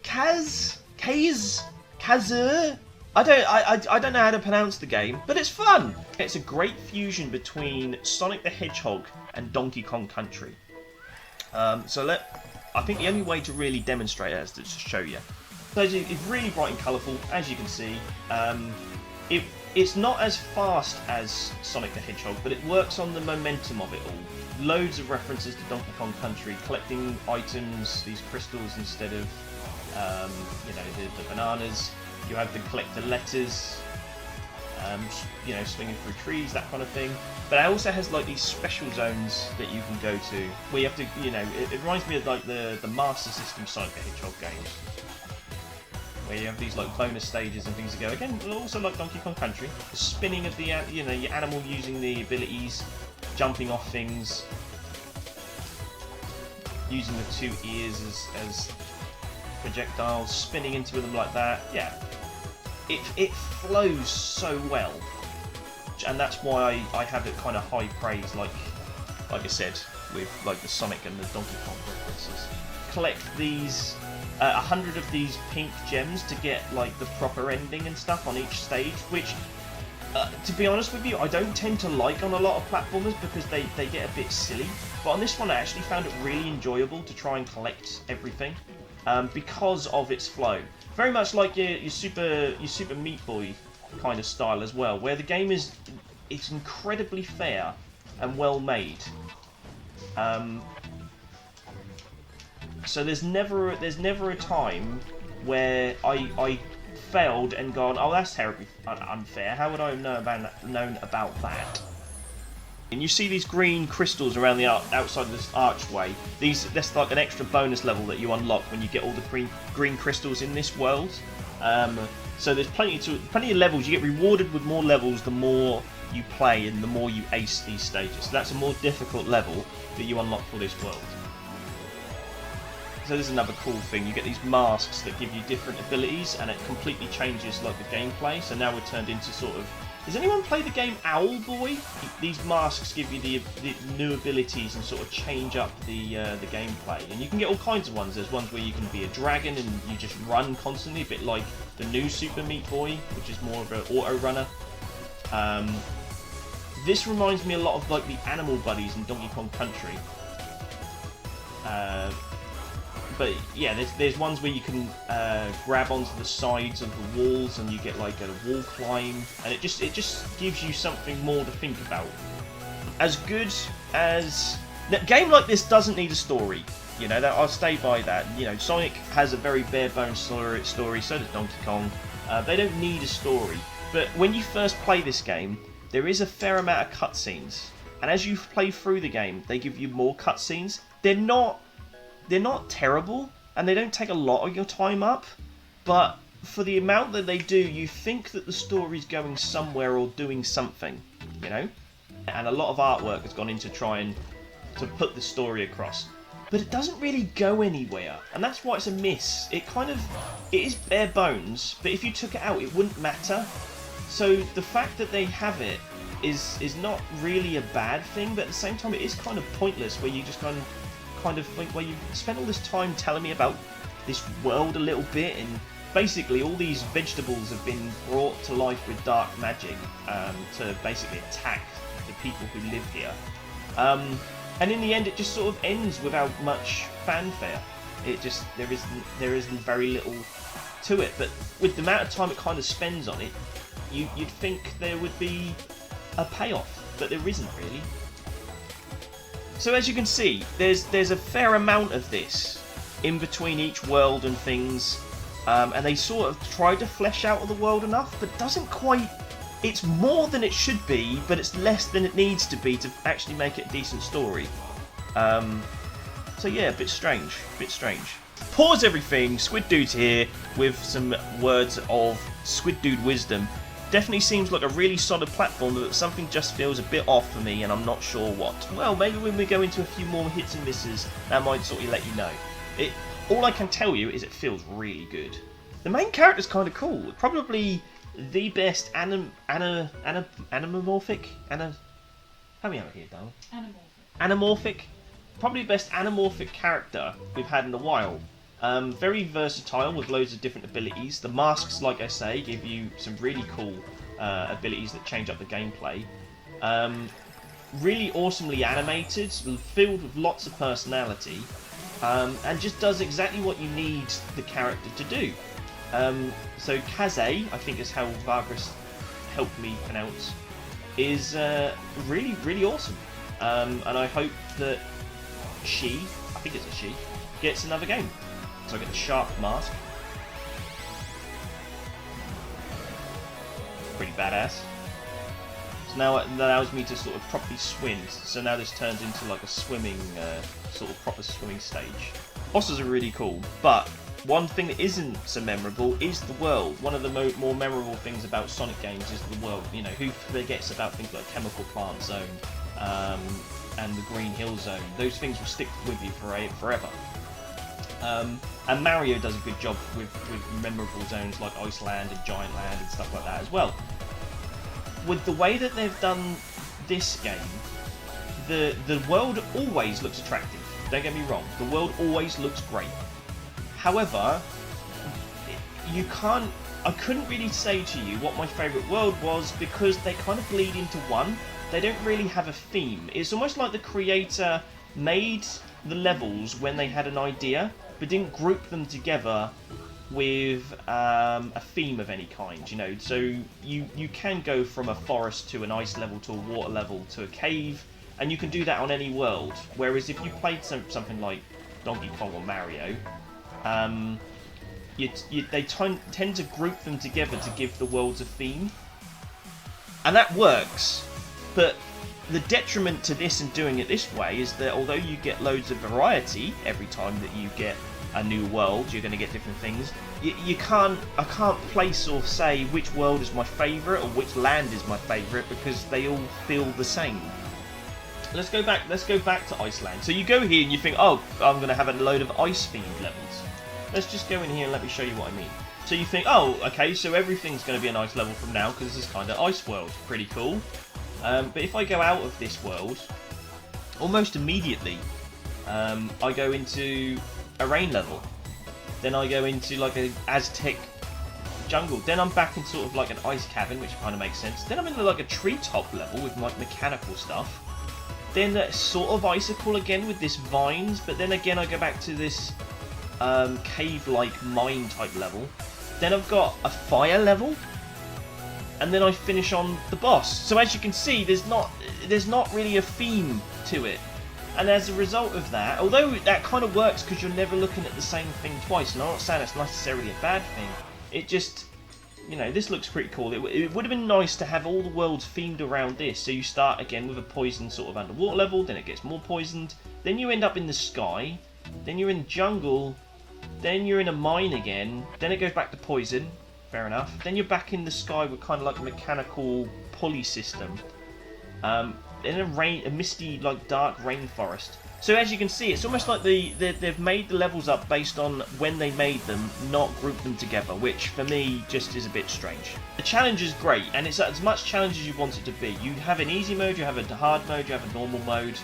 Kaze? Kaze? I don't know how to pronounce the game, but it's fun. It's a great fusion between Sonic the Hedgehog and Donkey Kong Country. I think the only way to really demonstrate it is to show you. So it's really bright and colourful, as you can see. It's not as fast as Sonic the Hedgehog, but it works on the momentum of it all. Loads of references to Donkey Kong Country, collecting items, these crystals instead of, the bananas. You have to collect the letters, swinging through trees, that kind of thing. But it also has like these special zones that you can go to, where you have to, it reminds me of like the Master System Sonic the Hedgehog games, where you have these like bonus stages and things to go. Again, also like Donkey Kong Country, the spinning of the your animal using the abilities, jumping off things, using the two ears as projectiles, spinning into them like that. Yeah, it flows so well, and that's why I have it kind of high praise. Like I said, with like the Sonic and the Donkey Kong references. Collect these 100 of these pink gems to get like the proper ending and stuff on each stage, which to be honest with you, I don't tend to like on a lot of platformers because they get a bit silly. But on this one I actually found it really enjoyable to try and collect everything because of its flow. Very much like your Super Meat Boy kind of style as well, where the game it's incredibly fair and well made. So there's never a time where I failed and gone, oh, that's terribly unfair. How would I have known about that? And you see these green crystals around the outside of this archway. That's like an extra bonus level that you unlock when you get all the green crystals in this world. So there's plenty of levels. You get rewarded with more levels the more you play and the more you ace these stages. So that's a more difficult level that you unlock for this world. So this is another cool thing. You get these masks that give you different abilities, and it completely changes like the gameplay. So now we're turned into sort of. Has anyone played the game Owlboy? These masks give you the new abilities and sort of change up the gameplay. And you can get all kinds of ones. There's ones where you can be a dragon and you just run constantly, a bit like the new Super Meat Boy, which is more of an auto runner. This reminds me a lot of like the animal buddies in Donkey Kong Country. But yeah, there's ones where you can grab onto the sides of the walls and you get like a wall climb, and it just gives you something more to think about. As good as a game like this doesn't need a story, that I'll stay by that. Sonic has a very bare bones story. So does Donkey Kong. They don't need a story, but when you first play this game, there is a fair amount of cutscenes, and as you play through the game, they give you more cutscenes. They're not terrible, and they don't take a lot of your time up, but for the amount that they do, you think that the story's going somewhere or doing something, And a lot of artwork has gone into trying to put the story across. But it doesn't really go anywhere, and that's why it's a miss. It is bare bones, but if you took it out, it wouldn't matter. So the fact that they have it is not really a bad thing, but at the same time, it is kind of pointless, where you just kind of think, well, you spent all this time telling me about this world a little bit, and basically all these vegetables have been brought to life with dark magic to basically attack the people who live here. And in the end, it just sort of ends without much fanfare. There isn't very little to it, but with the amount of time it kind of spends on it, you'd think there would be a payoff, but there isn't really. So as you can see, there's a fair amount of this in between each world and things, and they sort of try to flesh out the world enough, but doesn't quite. It's more than it should be, but it's less than it needs to be to actually make it a decent story. So yeah, a bit strange. Pause everything. Squid Dude's here with some words of Squid Dude wisdom. Definitely seems like a really solid platform, but something just feels a bit off for me, and I'm not sure what. Well, maybe when we go into a few more hits and misses, that might sort of let you know. All I can tell you is it feels really good. The main character's kind of cool. Probably the best anamorphic. Help me out here, darling. Anamorphic. Probably the best anamorphic character we've had in a while. Very versatile with loads of different abilities. The masks, like I say, give you some really cool abilities that change up the gameplay. Really awesomely animated, filled with lots of personality, and just does exactly what you need the character to do. So Kaze, I think is how Vargas helped me pronounce, is really, really awesome. And I hope that she, I think it's a she, gets another game. So I get the shark mask. Pretty badass. So now it allows me to sort of properly swim. So now this turns into like a swimming, sort of proper swimming stage. Bosses are really cool, but one thing that isn't so memorable is the world. One of the more memorable things about Sonic games is the world. You know, who forgets about things like Chemical Plant Zone and the Green Hill Zone? Those things will stick with you forever. And Mario does a good job with memorable zones like Iceland and Giant Land and stuff like that as well. With the way that they've done this game, the world always looks attractive. Don't get me wrong, the world always looks great. However, I couldn't really say to you what my favourite world was because they kind of bleed into one. They don't really have a theme. It's almost like the creator made the levels when they had an idea, but didn't group them together with a theme of any kind, you know. So you can go from a forest to an ice level to a water level to a cave, and you can do that on any world. Whereas if you played something like Donkey Kong or Mario, they tend to group them together to give the worlds a theme, and that works. But the detriment to this and doing it this way is that although you get loads of variety every time that you get a new world, you're going to get different things. I can't place or say which world is my favourite or which land is my favourite because they all feel the same. Let's go back to Iceland. So you go here and you think, oh, I'm going to have a load of ice-themed levels. Let's just go in here and let me show you what I mean. So you think, oh, okay, so everything's going to be a nice level from now because this is kind of ice world. Pretty cool. But if I go out of this world, almost immediately, I go into a rain level. Then I go into like an Aztec jungle. Then I'm back in sort of like an ice cavern, which kind of makes sense. Then I'm in like a treetop level with like mechanical stuff. Then sort of icicle again with this vines, but then again I go back to this cave-like mine type level. Then I've got a fire level, and then I finish on the boss. So as you can see, there's not really a theme to it. And as a result of that, although that kind of works because you're never looking at the same thing twice, and I'm not saying that's necessarily a bad thing, it just, you know, this looks pretty cool. It would have been nice to have all the worlds themed around this. So you start again with a poisoned sort of underwater level, then it gets more poisoned, then you end up in the sky, then you're in the jungle, then you're in a mine again, then it goes back to poison, fair enough, then you're back in the sky with kind of like a mechanical pulley system. In a misty, like dark rainforest. So as you can see, it's almost like they've made the levels up based on when they made them, not grouped them together, which for me just is a bit strange. The challenge is great, and it's as much challenge as you want it to be. You have an easy mode, you have a hard mode, you have a normal mode.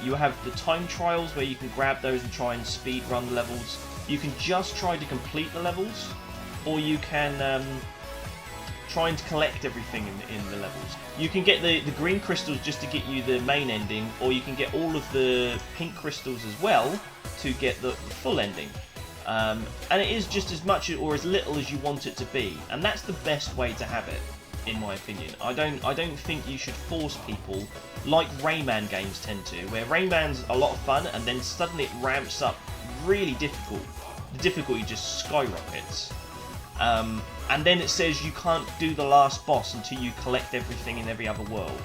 You have the time trials where you can grab those and try and speed run the levels. You can just try to complete the levels, or you can trying to collect everything in the levels. You can get the green crystals just to get you the main ending, or you can get all of the pink crystals as well to get the full ending. And it is just as much or as little as you want it to be, and that's the best way to have it, in my opinion. I don't think you should force people like Rayman games tend to, where Rayman's a lot of fun and then suddenly it ramps up really difficult. The difficulty just skyrockets. And then it says you can't do the last boss until you collect everything in every other world.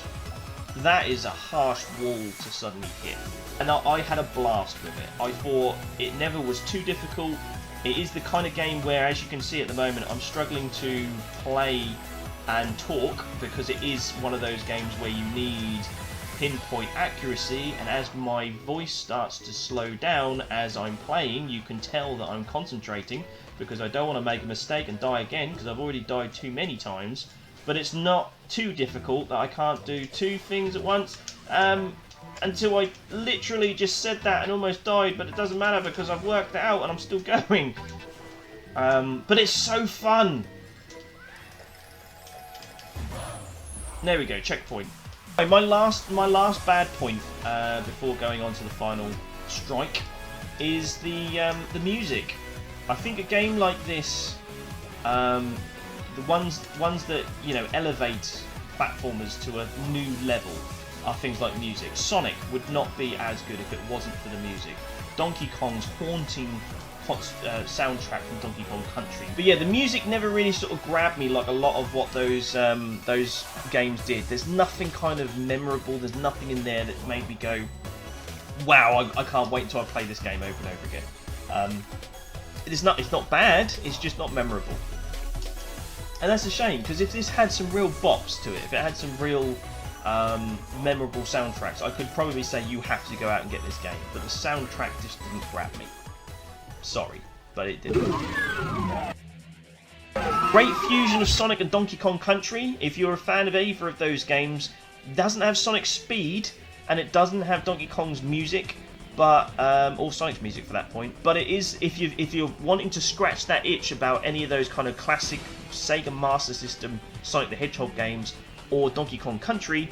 That is a harsh wall to suddenly hit. And I had a blast with it. I thought it never was too difficult. It is the kind of game where, as you can see at the moment, I'm struggling to play and talk because it is one of those games where you need pinpoint accuracy, and as my voice starts to slow down as I'm playing, you can tell that I'm concentrating because I don't want to make a mistake and die again because I've already died too many times. But it's not too difficult that I can't do two things at once. until I literally just said that and almost died, but it doesn't matter because I've worked it out and I'm still going. But it's so fun. There we go, checkpoint. My last bad point before going on to the final strike is the music. I think a game like this, the ones that elevate platformers to a new level are things like music. Sonic would not be as good if it wasn't for the music. Donkey Kong's haunting soundtrack from Donkey Kong Country. But yeah, the music never really sort of grabbed me like a lot of what those games did. There's nothing kind of memorable. There's nothing in there that made me go, wow, I can't wait until I play this game over and over again. It's not bad. It's just not memorable. And that's a shame, because if this had some real bops to it, if it had some real memorable soundtracks, I could probably say you have to go out and get this game. But the soundtrack just didn't grab me. Sorry, but it didn't. Great fusion of Sonic and Donkey Kong Country. If you're a fan of either of those games, it doesn't have Sonic's speed, and it doesn't have Donkey Kong's music, but or Sonic's music for that point. But it is, if you're wanting to scratch that itch about any of those kind of classic Sega Master System Sonic the Hedgehog games or Donkey Kong Country,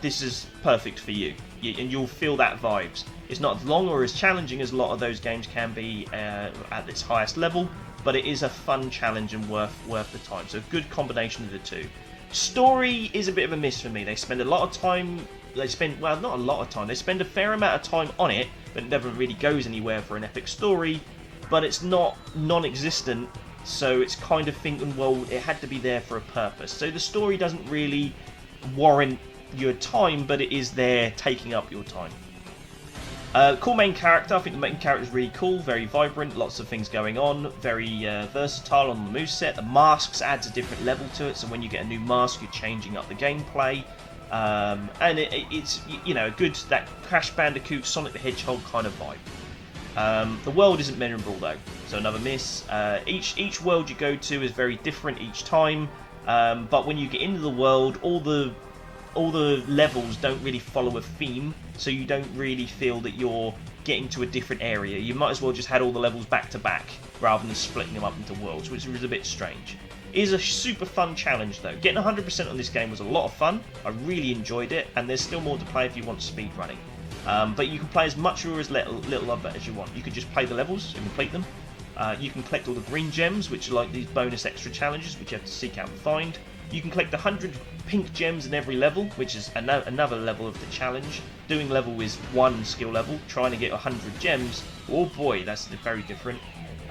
this is perfect for you. And you'll feel that vibes. It's not as long or as challenging as a lot of those games can be at its highest level, but it is a fun challenge and worth the time. So a good combination of the two. Story is a bit of a miss for me. They spend a lot of time. Well, not a lot of time. They spend a fair amount of time on it, but it never really goes anywhere for an epic story. But it's not non-existent, so it's kind of thinking, well, it had to be there for a purpose. So the story doesn't really warrant your time, but it is there taking up your time. Cool main character. I think the main character is really cool, very vibrant, lots of things going on, very versatile on the moveset. The masks adds a different level to it, so when you get a new mask, you're changing up the gameplay. And it's a good, that Crash Bandicoot, Sonic the Hedgehog kind of vibe. The world isn't memorable though, so another miss. Each world you go to is very different each time, but when you get into the world, all the levels don't really follow a theme, so you don't really feel that you're getting to a different area. You might as well just had all the levels back to back rather than splitting them up into worlds, which was a bit strange. It is a super fun challenge though. Getting 100% on this game was a lot of fun. I really enjoyed it, and there's still more to play if you want speed running. But you can play as much or as little of it as you want. You can just play the levels and complete them. You can collect all the green gems, which are like these bonus extra challenges which you have to seek out and find. You can collect 100 pink gems in every level, which is another level of the challenge. Doing level is one skill level. Trying to get 100 gems, oh boy, that's very different.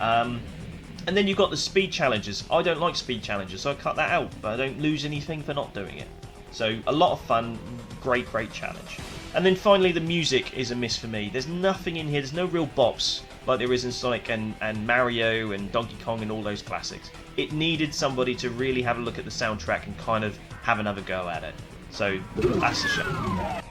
And then you've got the speed challenges. I don't like speed challenges, so I cut that out, but I don't lose anything for not doing it. So a lot of fun, great challenge. And then finally, the music is a miss for me. There's nothing in here, there's no real bops like there is in Sonic and Mario and Donkey Kong and all those classics. It needed somebody to really have a look at the soundtrack and kind of have another go at it. So that's a shame.